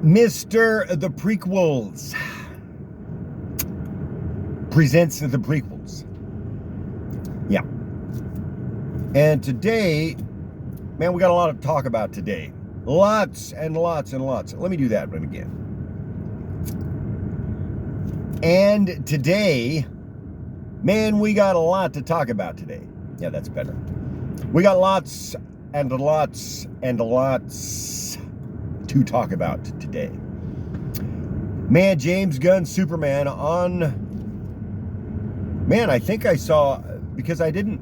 Mr. The Prequels presents the prequels. Yeah. And today, man, we got a lot to talk about today. Lots and lots and lots. Let me do that one again. And today, man, we got a lot to talk about today. Yeah, that's better. We got lots and lots and lots to talk about today. Man, James Gunn's Superman on... Man, I think I saw... Because I haven't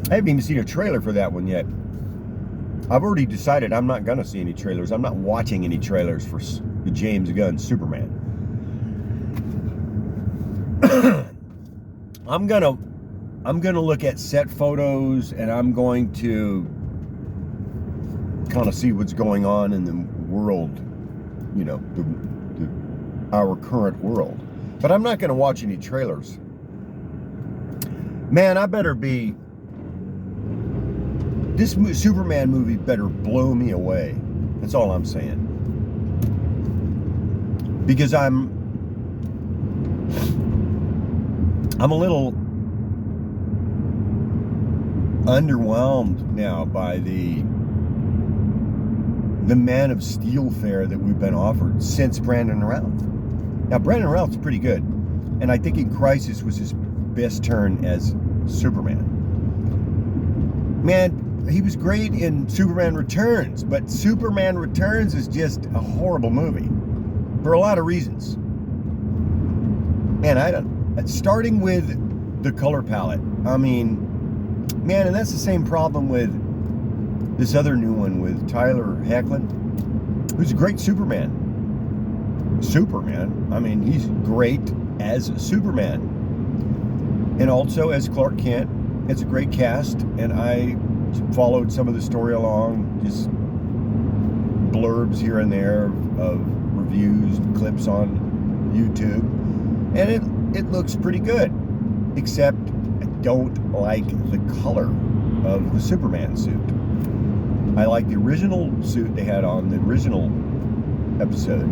even seen a trailer for that one yet. I've already decided I'm not going to see any trailers. I'm not watching any trailers for the James Gunn Superman. I'm gonna look at set photos, and I'm going to kind of see what's going on in the world, you know, our current world. But I'm not going to watch any trailers. Man, this Superman movie better blow me away. That's all I'm saying. Because I'm a little underwhelmed now by the Man of Steel fare that we've been offered since Brandon Routh. Now, Brandon Routh's pretty good, and I think in Crisis was his best turn as Superman. Man, he was great in Superman Returns, but Superman Returns is just a horrible movie for a lot of reasons. Man, starting with the color palette. I mean, man, and that's the same problem with this other new one with Tyler Hoechlin, who's a great Superman. I mean, he's great as Superman. And also as Clark Kent. It's a great cast, and I followed some of the story along, just blurbs here and there of reviews, clips on YouTube, and it looks pretty good, except I don't like the color of the Superman suit. I like the original suit they had on the original episode,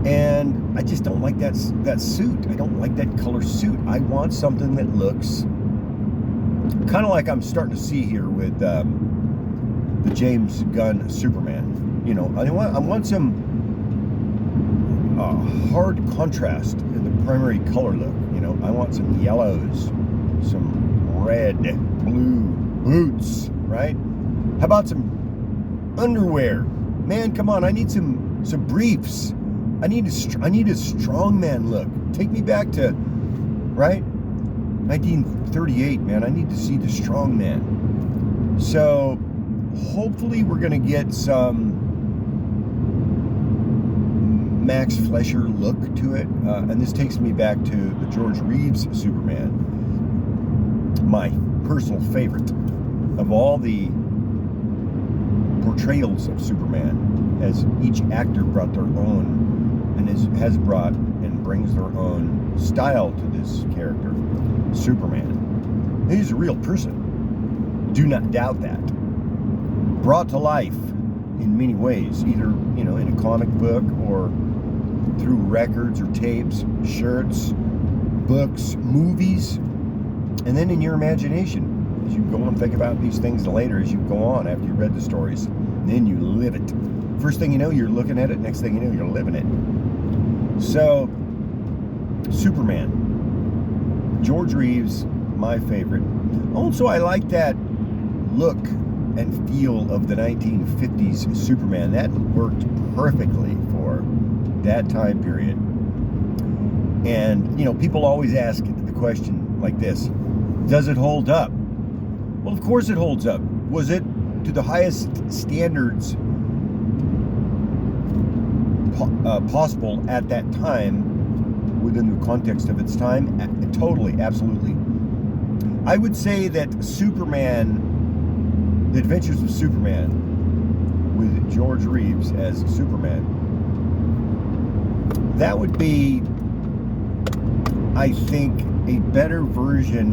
and I just don't like that suit. I don't like that color suit. I want something that looks kind of like I'm starting to see here with the James Gunn Superman. You know, I want some hard contrast in the primary color look. You know, I want some yellows, some red, blue boots, right? How about some underwear? Man, come on, I need some briefs. I need a strongman look. Take me back to, right? 1938, man. I need to see the strongman. So, hopefully we're going to get some Max Fleischer look to it. And this takes me back to the George Reeves Superman. My personal favorite of all the portrayals of Superman, as each actor brought their own and has brought and brings their own style to this character, Superman. He's a real person. Do not doubt that. Brought to life in many ways, either, you know, in a comic book or through records or tapes, shirts, books, movies, and then in your imagination. As you go and think about these things later, as you go on after you read the stories, then you live it. First thing you know, you're looking at it. Next thing you know, you're living it. So, Superman. George Reeves, my favorite. Also, I like that look and feel of the 1950s Superman. That worked perfectly for that time period. And, you know, people always ask the question like this: does it hold up? Well, of course it holds up. Was it to the highest standards possible at that time, within the context of its time? Totally, absolutely. I would say that Superman, The Adventures of Superman, with George Reeves as Superman, that would be, I think, a better version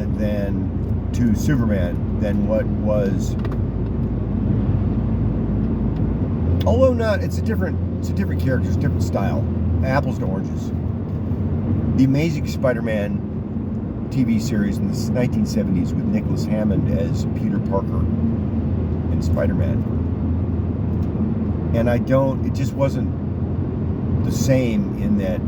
to Superman than what was Although not, it's a different character, it's a different style. Apples to oranges. The Amazing Spider-Man TV series in the 1970s with Nicholas Hammond as Peter Parker and Spider-Man. And it just wasn't the same in that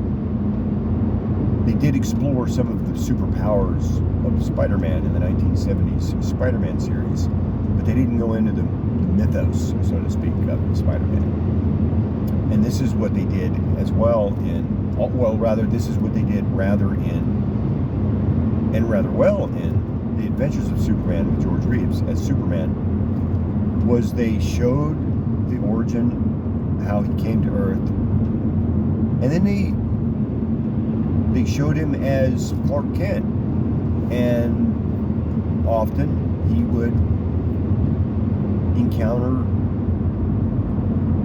they did explore some of the superpowers of Spider-Man in the 1970s Spider-Man series, but they didn't go into the mythos, so to speak, of Spider-Man. And this is what they did as well this is what they did rather well in The Adventures of Superman with George Reeves as Superman, was they showed the origin, how he came to Earth, and then they showed him as Clark Kent, and often he would encounter,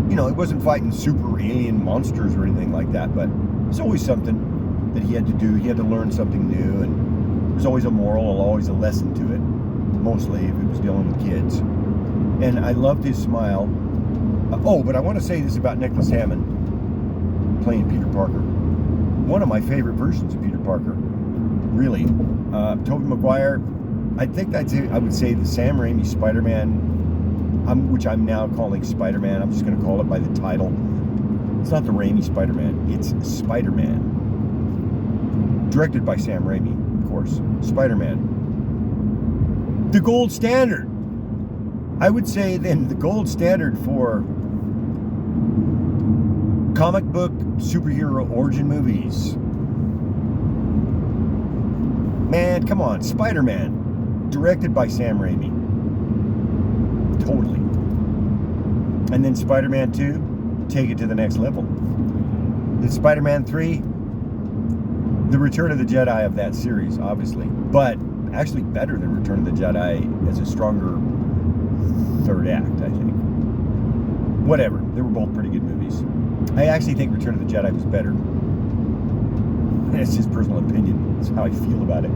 he wasn't fighting super alien monsters or anything like that, but it's always something that he had to do. He had to learn something new, and there's always a moral or always a lesson to it, mostly if it was dealing with kids. And I loved his smile. But I want to say this about Nicholas Hammond playing Peter Parker. One of my favorite versions of Peter Parker, really. Tobey Maguire, I would say the Sam Raimi Spider-Man, which I'm now calling Spider-Man. I'm just going to call it by the title. It's not the Raimi Spider-Man, it's Spider-Man. Directed by Sam Raimi, of course. Spider-Man. The gold standard. I would say then the gold standard for comic book superhero origin movies. Man, come on, Spider-Man. Directed by Sam Raimi. Totally. And then Spider-Man 2, take it to the next level. Then Spider-Man 3, the Return of the Jedi of that series, obviously. But actually better than Return of the Jedi as a stronger third act, I think. Whatever. They were both pretty good movies. I actually think Return of the Jedi was better. That's just personal opinion. That's how I feel about it.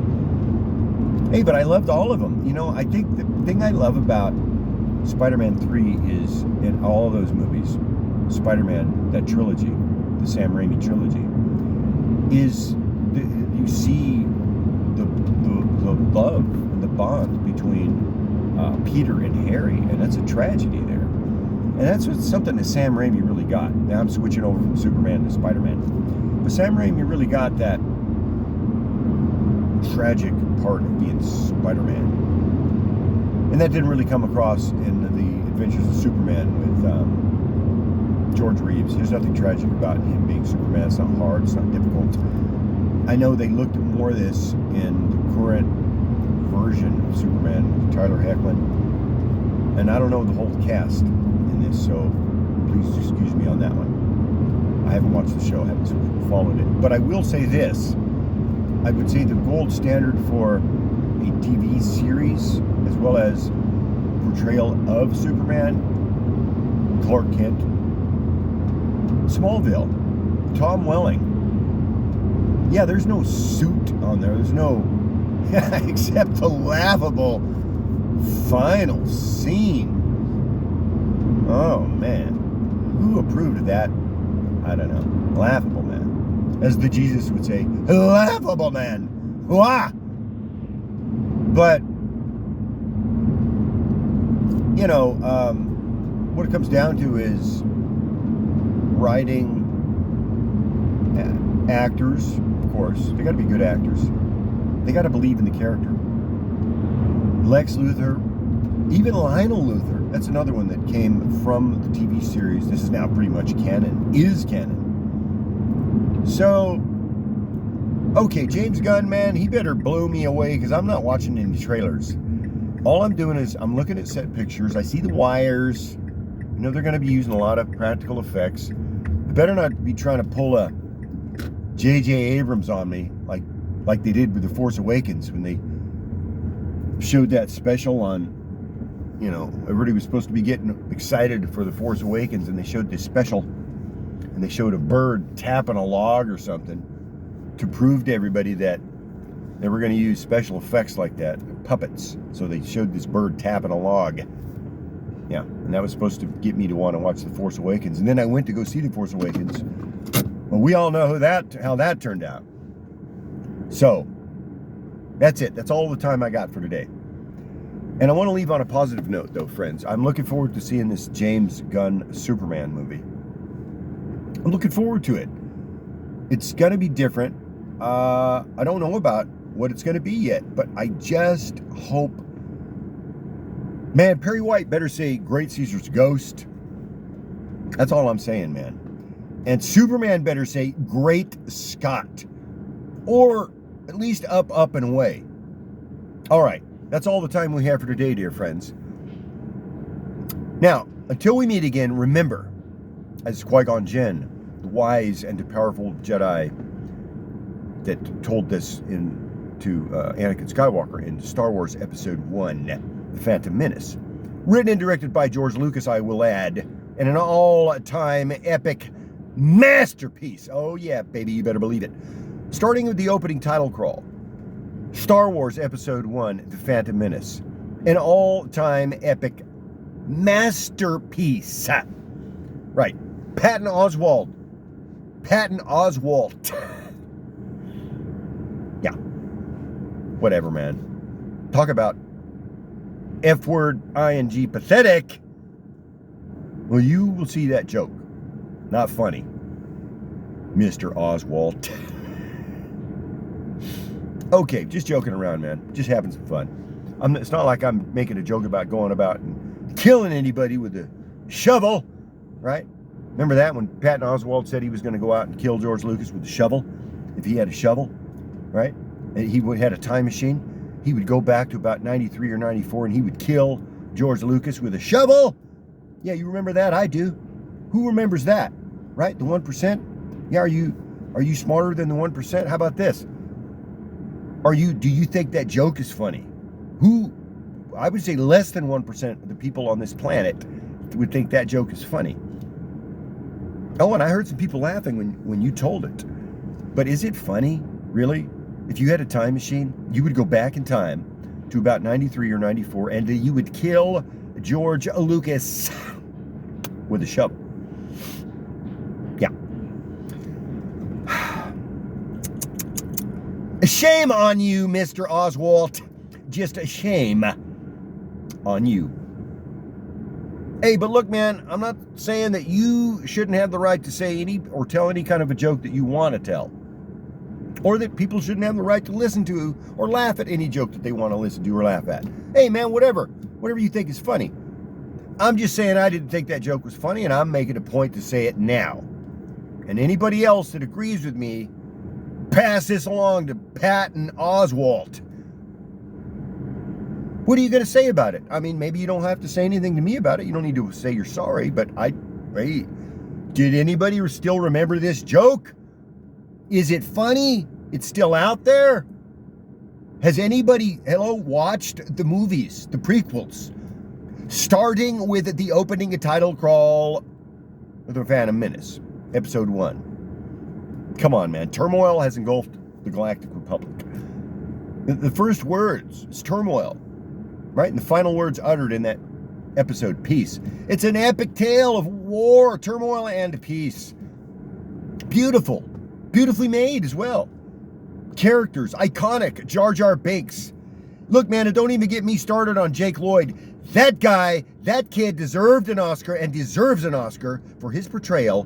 Hey, but I loved all of them. I think the thing I love about Spider-Man 3 is in all of those movies, Spider-Man, that trilogy, the Sam Raimi trilogy, is you see the love and the bond between Peter and Harry, and that's a tragedy there. And that's something that Sam Raimi really got. Now I'm switching over from Superman to Spider-Man. But Sam Raimi really got that tragic part of being Spider-Man. And that didn't really come across in the Adventures of Superman with George Reeves. There's nothing tragic about him being Superman. It's not hard, it's not difficult. I know they looked at more of this in the current version of Superman, Tyler Hoechlin. And I don't know the whole cast in this, so please excuse me on that one. I haven't watched the show, I haven't followed it. But I will say this. I would say the gold standard for a TV series, as well as portrayal of Superman, Clark Kent, Smallville, Tom Welling. Yeah, there's no suit on there. There's no, except the laughable final scene. Oh, man. Who approved of that? I don't know. Laughable, man. As the Jesus would say, laughable, man. Wah! But, what it comes down to is writing actors, of course. They got to be good actors. They got to believe in the character. Lex Luthor, even Lionel Luthor. That's another one that came from the TV series. This is now pretty much canon. Is canon. So, okay, James Gunn, man, he better blow me away because I'm not watching any trailers. All I'm doing is I'm looking at set pictures. I see the wires. They're going to be using a lot of practical effects. They better not be trying to pull a J.J. Abrams on me like they did with The Force Awakens when they showed that special on, everybody was supposed to be getting excited for The Force Awakens, and they showed this special, and they showed a bird tapping a log or something to prove to everybody that they were going to use special effects like that, puppets. So they showed this bird tapping a log. Yeah, and that was supposed to get me to want to watch The Force Awakens. And then I went to go see The Force Awakens. Well, we all know how that turned out. So, that's it. That's all the time I got for today. And I want to leave on a positive note, though, friends. I'm looking forward to seeing this James Gunn Superman movie. I'm looking forward to it. It's going to be different. I don't know about what it's going to be yet, but I just hope... Man, Perry White better say Great Caesar's Ghost. That's all I'm saying, man. And Superman better say Great Scott. Or at least up and away. All right. That's all the time we have for today, dear friends. Now, until we meet again, remember, as Qui-Gon Jinn, the wise and powerful Jedi that told this to Anakin Skywalker in Star Wars Episode 1, The Phantom Menace. Written and directed by George Lucas, I will add, and an all-time epic masterpiece. Oh yeah, baby, you better believe it. Starting with the opening title crawl. Star Wars Episode 1, The Phantom Menace. An all-time epic masterpiece. Right. Patton Oswalt. Yeah. Whatever, man. Talk about F-word, ing, pathetic. Well, you will see that joke. Not funny. Mr. Oswalt. Okay, just joking around, man. Just having some fun. It's not like I'm making a joke about going about and killing anybody with a shovel, right? Remember that when Patton Oswalt said he was going to go out and kill George Lucas with a shovel? If he had a shovel, right? And he had a time machine, he would go back to about 93 or 94 and he would kill George Lucas with a shovel. Yeah, you remember that? I do. Who remembers that? Right? The 1%? Yeah, are you smarter than the 1%? How about this? Do you think that joke is funny? I would say less than 1% of the people on this planet would think that joke is funny. Oh, and I heard some people laughing when you told it. But is it funny, really? If you had a time machine, you would go back in time to about 93 or 94, and you would kill George Lucas with a shovel. Yeah. Shame on you, Mr. Oswalt. Just a shame on you. Hey, but look, man, I'm not saying that you shouldn't have the right to say any or tell any kind of a joke that you want to tell. Or that people shouldn't have the right to listen to or laugh at any joke that they want to listen to or laugh at. Hey, man, whatever you think is funny. I'm just saying I didn't think that joke was funny, and I'm making a point to say it now. And anybody else that agrees with me, pass this along to Patton Oswalt. What are you going to say about it? I mean, maybe you don't have to say anything to me about it. You don't need to say you're sorry, but hey, did anybody still remember this joke? Is it funny? It's still out there? Has anybody, watched the movies, the prequels? Starting with the opening title crawl of The Phantom Menace, Episode 1. Come on, man. Turmoil has engulfed the Galactic Republic. The first words is turmoil, right? And the final words uttered in that episode, peace. It's an epic tale of war, turmoil, and peace. Beautiful. Beautifully made as well. Characters, iconic, Jar Jar Binks. Look, man, and don't even get me started on Jake Lloyd. That guy, that kid deserved an Oscar and deserves an Oscar for his portrayal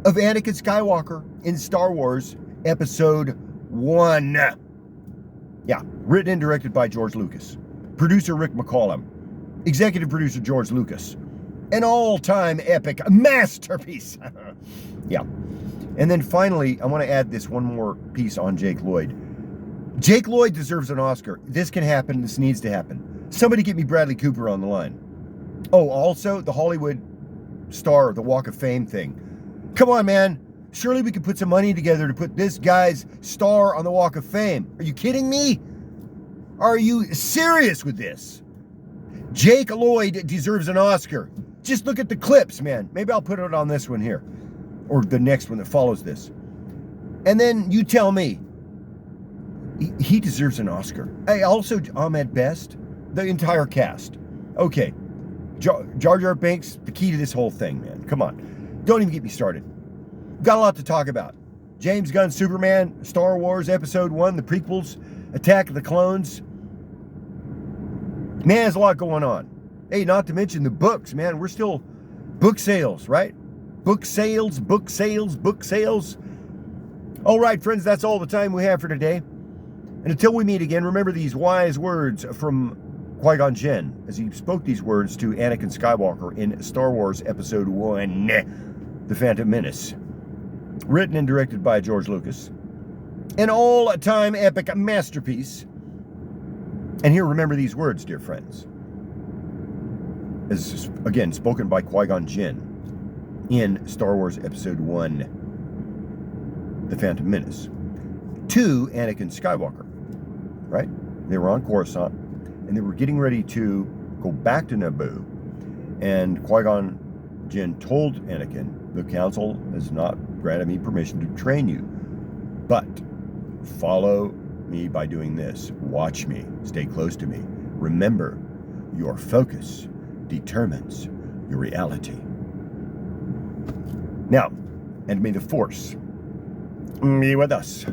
of Anakin Skywalker in Star Wars Episode 1. Yeah, written and directed by George Lucas. Producer Rick McCallum. Executive producer George Lucas. An all-time epic masterpiece. Yeah. And then finally, I want to add this one more piece on Jake Lloyd. Jake Lloyd deserves an Oscar. This can happen. This needs to happen. Somebody get me Bradley Cooper on the line. Oh, also, the Hollywood star, the Walk of Fame thing. Come on, man. Surely we could put some money together to put this guy's star on the Walk of Fame. Are you kidding me? Are you serious with this? Jake Lloyd deserves an Oscar. Just look at the clips, man. Maybe I'll put it on this one here. Or the next one that follows this. And then you tell me. He deserves an Oscar. Hey, also Ahmed Best. The entire cast. Okay. Jar Jar Binks, the key to this whole thing, man. Come on. Don't even get me started. Got a lot to talk about. James Gunn's Superman, Star Wars Episode 1, the prequels, Attack of the Clones. Man, there's a lot going on. Hey, not to mention the books, man. We're still book sales, right? Book sales, book sales, book sales. All right, friends, that's all the time we have for today. And until we meet again, remember these wise words from Qui-Gon Jinn as he spoke these words to Anakin Skywalker in Star Wars Episode 1, The Phantom Menace. Written and directed by George Lucas. An all-time epic masterpiece. And here, remember these words, dear friends. As, again, spoken by Qui-Gon Jinn in Star Wars Episode 1, The Phantom Menace. To Anakin Skywalker, right? They were on Coruscant, and they were getting ready to go back to Naboo. And Qui-Gon Jinn told Anakin, the Council has not granted me permission to train you, but follow me by doing this. Watch me. Stay close to me. Remember, your focus determines your reality. Now, and may the Force be with us.